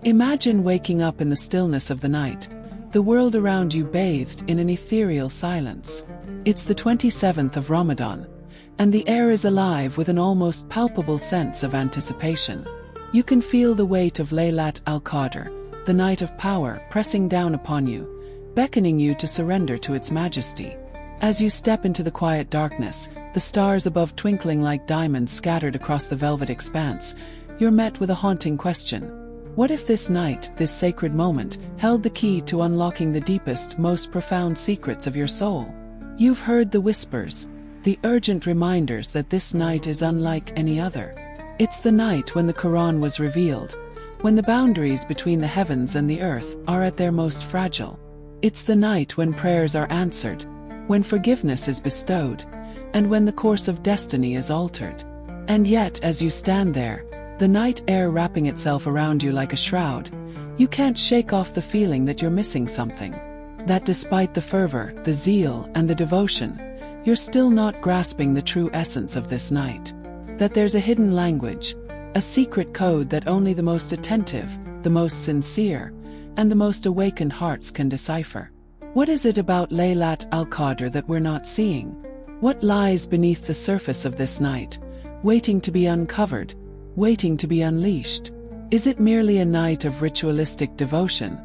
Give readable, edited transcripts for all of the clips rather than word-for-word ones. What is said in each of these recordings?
Imagine waking up in the stillness of the night, the world around you bathed in an ethereal silence. It's the 27th of Ramadan, and the air is alive with an almost palpable sense of anticipation. You can feel the weight of Laylat al-Qadr, the night of power, pressing down upon you, beckoning you to surrender to its majesty. As you step into the quiet darkness, the stars above twinkling like diamonds scattered across the velvet expanse, you're met with a haunting question. What if this night, this sacred moment, held the key to unlocking the deepest, most profound secrets of your soul? You've heard the whispers, the urgent reminders that this night is unlike any other. It's the night when the Quran was revealed, when the boundaries between the heavens and the earth are at their most fragile. It's the night when prayers are answered, when forgiveness is bestowed, and when the course of destiny is altered. And yet, as you stand there, the night air wrapping itself around you like a shroud, you can't shake off the feeling that you're missing something. That despite the fervor, the zeal, and the devotion, you're still not grasping the true essence of this night. That there's a hidden language, a secret code that only the most attentive, the most sincere, and the most awakened hearts can decipher. What is it about Laylat al-Qadr that we're not seeing? What lies beneath the surface of this night, waiting to be uncovered, waiting to be unleashed? Is it merely a night of ritualistic devotion,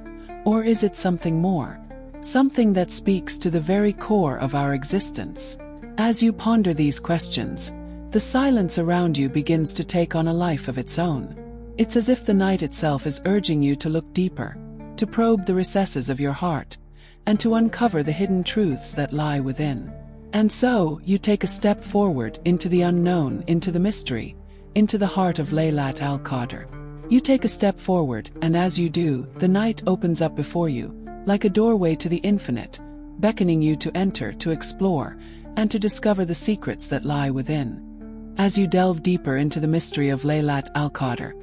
or is it something more? Something that speaks to the very core of our existence? As you ponder these questions, the silence around you begins to take on a life of its own. It's as if the night itself is urging you to look deeper, to probe the recesses of your heart, and to uncover the hidden truths that lie within. And so, you take a step forward into the unknown, into the mystery, into the heart of Laylat al-Qadr. You take a step forward, and as you do, the night opens up before you, like a doorway to the infinite, beckoning you to enter, to explore, and to discover the secrets that lie within. As you delve deeper into the mystery of Laylat al-Qadr,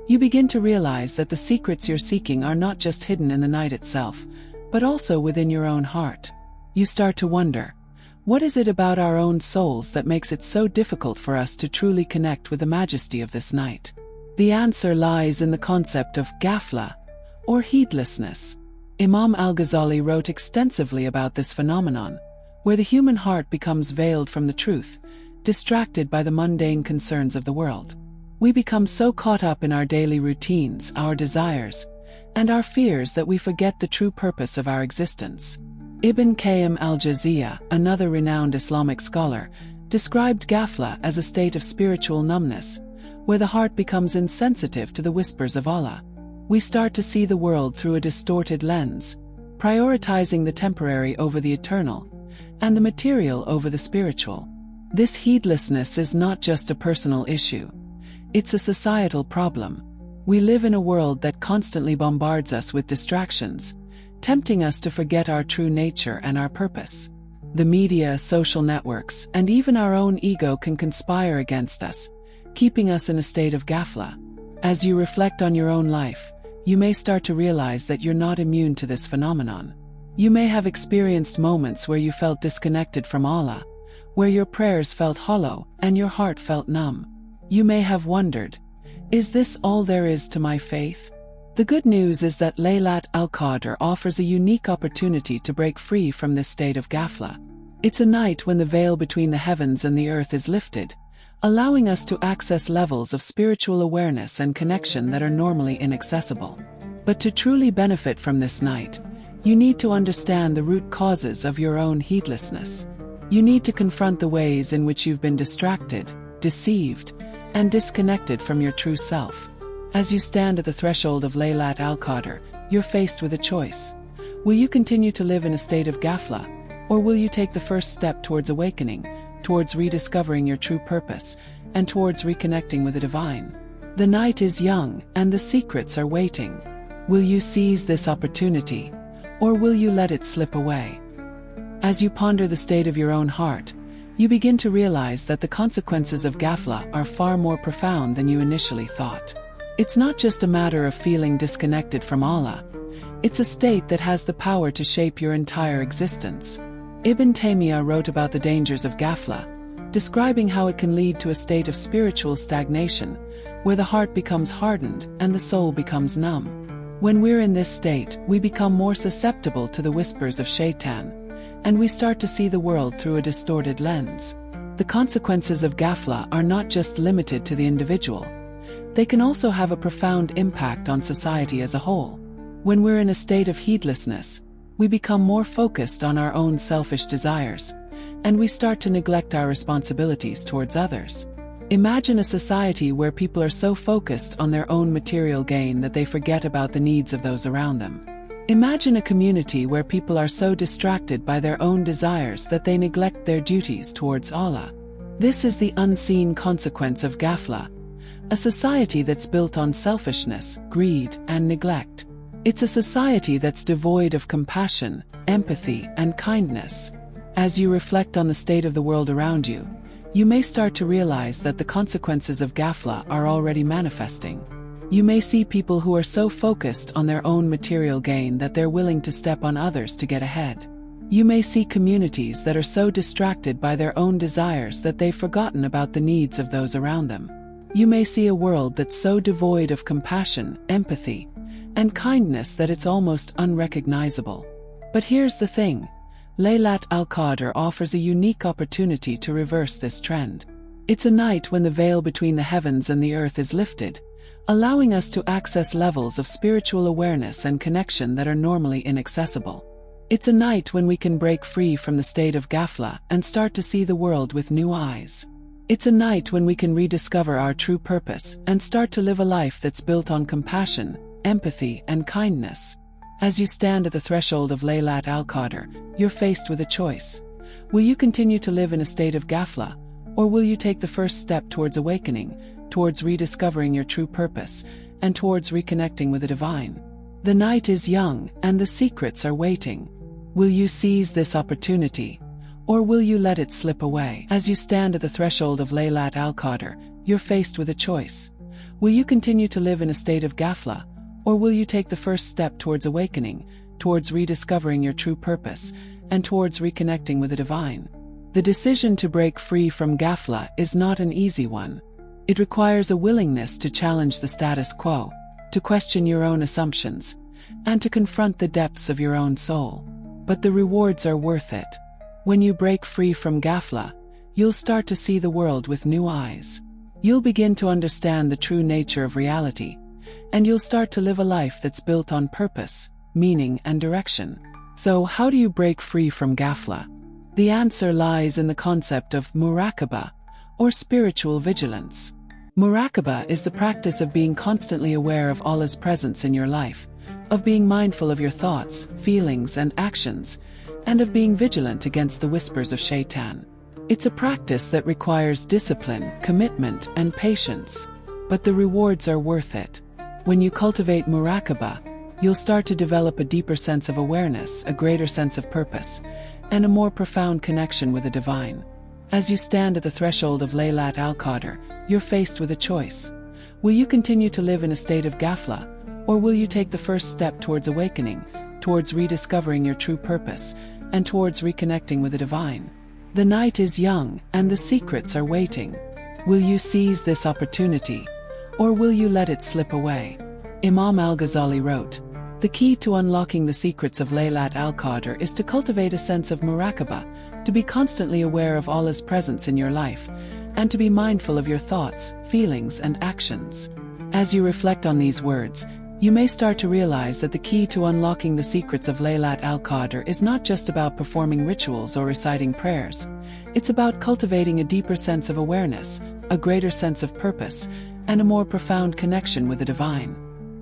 you begin to realize that the secrets you're seeking are not just hidden in the night itself, but also within your own heart. You start to wonder, what is it about our own souls that makes it so difficult for us to truly connect with the majesty of this night? The answer lies in the concept of ghafla, or heedlessness. Imam al-Ghazali wrote extensively about this phenomenon, where the human heart becomes veiled from the truth, distracted by the mundane concerns of the world. We become so caught up in our daily routines, our desires, and our fears that we forget the true purpose of our existence. Ibn Qayyim al-Jawziyya, another renowned Islamic scholar, described ghafla as a state of spiritual numbness, where the heart becomes insensitive to the whispers of Allah. We start to see the world through a distorted lens, prioritizing the temporary over the eternal, and the material over the spiritual. This heedlessness is not just a personal issue. It's a societal problem. We live in a world that constantly bombards us with distractions, tempting us to forget our true nature and our purpose. The media, social networks, and even our own ego can conspire against us, keeping us in a state of ghafla. As you reflect on your own life, you may start to realize that you're not immune to this phenomenon. You may have experienced moments where you felt disconnected from Allah, where your prayers felt hollow and your heart felt numb. You may have wondered, is this all there is to my faith? The good news is that Laylat al-Qadr offers a unique opportunity to break free from this state of ghafla. It's a night when the veil between the heavens and the earth is lifted, allowing us to access levels of spiritual awareness and connection that are normally inaccessible. But to truly benefit from this night, you need to understand the root causes of your own heedlessness. You need to confront the ways in which you've been distracted, deceived, and disconnected from your true self. As you stand at the threshold of Laylat al-Qadr, you're faced with a choice. Will you continue to live in a state of ghafla, or will you take the first step towards awakening, towards rediscovering your true purpose, and towards reconnecting with the divine? The night is young, and the secrets are waiting. Will you seize this opportunity, or will you let it slip away? As you ponder the state of your own heart, you begin to realize that the consequences of ghafla are far more profound than you initially thought. It's not just a matter of feeling disconnected from Allah. It's a state that has the power to shape your entire existence. Ibn Taymiyyah wrote about the dangers of ghafla, describing how it can lead to a state of spiritual stagnation, where the heart becomes hardened and the soul becomes numb. When we're in this state, we become more susceptible to the whispers of shaitan, and we start to see the world through a distorted lens. The consequences of ghafla are not just limited to the individual. They can also have a profound impact on society as a whole. When we're in a state of heedlessness, we become more focused on our own selfish desires, and we start to neglect our responsibilities towards others. Imagine a society where people are so focused on their own material gain that they forget about the needs of those around them. Imagine a community where people are so distracted by their own desires that they neglect their duties towards Allah. This is the unseen consequence of ghafla, a society that's built on selfishness, greed, and neglect. It's a society that's devoid of compassion, empathy, and kindness. As you reflect on the state of the world around you, you may start to realize that the consequences of ghafla are already manifesting. You may see people who are so focused on their own material gain that they're willing to step on others to get ahead. You may see communities that are so distracted by their own desires that they've forgotten about the needs of those around them. You may see a world that's so devoid of compassion, empathy, and kindness that it's almost unrecognizable. But here's the thing. Laylat al-Qadr offers a unique opportunity to reverse this trend. It's a night when the veil between the heavens and the earth is lifted, allowing us to access levels of spiritual awareness and connection that are normally inaccessible. It's a night when we can break free from the state of ghafla and start to see the world with new eyes. It's a night when we can rediscover our true purpose and start to live a life that's built on compassion, empathy, and kindness. As you stand at the threshold of Laylat al-Qadr, you're faced with a choice. Will you continue to live in a state of ghafla, or will you take the first step towards awakening, towards rediscovering your true purpose, and towards reconnecting with the divine? The night is young, and the secrets are waiting. Will you seize this opportunity, or will you let it slip away? As you stand at the threshold of Laylat al-Qadr, you're faced with a choice. Will you continue to live in a state of ghafla, or will you take the first step towards awakening, towards rediscovering your true purpose, and towards reconnecting with the divine? The decision to break free from ghafla is not an easy one. It requires a willingness to challenge the status quo, to question your own assumptions, and to confront the depths of your own soul. But the rewards are worth it. When you break free from ghafla, you'll start to see the world with new eyes. You'll begin to understand the true nature of reality, and you'll start to live a life that's built on purpose, meaning, and direction. So, how do you break free from ghafla? The answer lies in the concept of muraqabah, or spiritual vigilance. Muraqabah is the practice of being constantly aware of Allah's presence in your life, of being mindful of your thoughts, feelings, and actions, and of being vigilant against the whispers of shaitan. It's a practice that requires discipline, commitment, and patience, but the rewards are worth it. When you cultivate muraqabah, you'll start to develop a deeper sense of awareness, a greater sense of purpose, and a more profound connection with the divine. As you stand at the threshold of Laylat al-Qadr, you're faced with a choice. Will you continue to live in a state of ghafla, or will you take the first step towards awakening, towards rediscovering your true purpose, and towards reconnecting with the divine? The night is young, and the secrets are waiting. Will you seize this opportunity, or will you let it slip away? Imam al-Ghazali wrote, "The key to unlocking the secrets of Laylat al-Qadr is to cultivate a sense of muraqabah, to be constantly aware of Allah's presence in your life, and to be mindful of your thoughts, feelings, and actions." As you reflect on these words, you may start to realize that the key to unlocking the secrets of Laylat al-Qadr is not just about performing rituals or reciting prayers. It's about cultivating a deeper sense of awareness, a greater sense of purpose, and a more profound connection with the divine.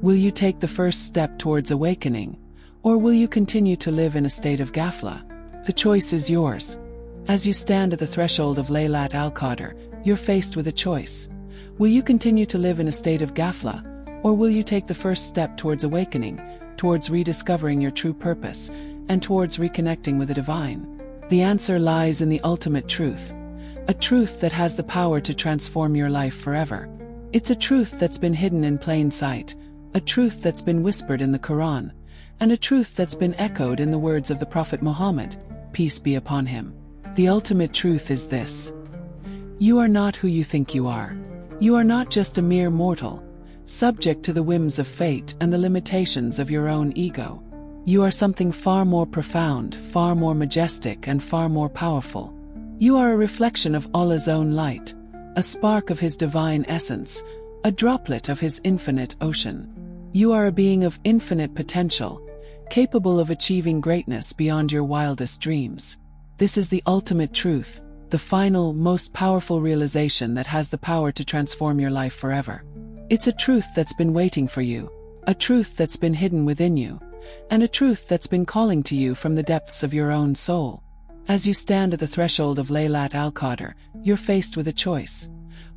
Will you take the first step towards awakening, or will you continue to live in a state of ghafla? The choice is yours. As you stand at the threshold of Laylat al-Qadr, you're faced with a choice. Will you continue to live in a state of ghafla, or will you take the first step towards awakening, towards rediscovering your true purpose, and towards reconnecting with the divine? The answer lies in the ultimate truth, a truth that has the power to transform your life forever. It's a truth that's been hidden in plain sight, a truth that's been whispered in the Quran, and a truth that's been echoed in the words of the Prophet Muhammad, peace be upon him. The ultimate truth is this: You are not who you think you are. You are not just a mere mortal, subject to the whims of fate and the limitations of your own ego. You are something far more profound, far more majestic, and far more powerful. You are a reflection of Allah's own light, a spark of His divine essence, a droplet of His infinite ocean. You are a being of infinite potential, capable of achieving greatness beyond your wildest dreams. This is the ultimate truth, the final, most powerful realization that has the power to transform your life forever. It's a truth that's been waiting for you, a truth that's been hidden within you, and a truth that's been calling to you from the depths of your own soul. As you stand at the threshold of Laylat al-Qadr, you're faced with a choice.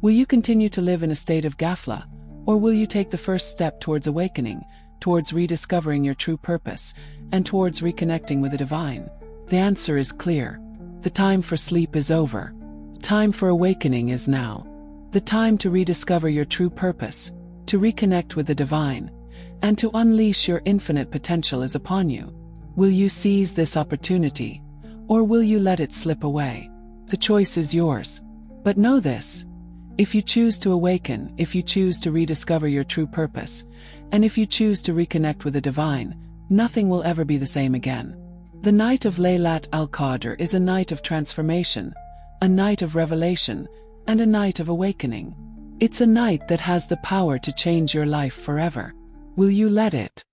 Will you continue to live in a state of ghafla, or will you take the first step towards awakening, towards rediscovering your true purpose, and towards reconnecting with the divine? The answer is clear. The time for sleep is over. Time for awakening is now. The time to rediscover your true purpose, to reconnect with the divine, and to unleash your infinite potential is upon you. Will you seize this opportunity, or will you let it slip away? The choice is yours. But know this: if you choose to awaken, if you choose to rediscover your true purpose, and if you choose to reconnect with the divine, nothing will ever be the same again. The night of Laylat al-Qadr is a night of transformation, a night of revelation, and a night of awakening. It's a night that has the power to change your life forever. Will you let it?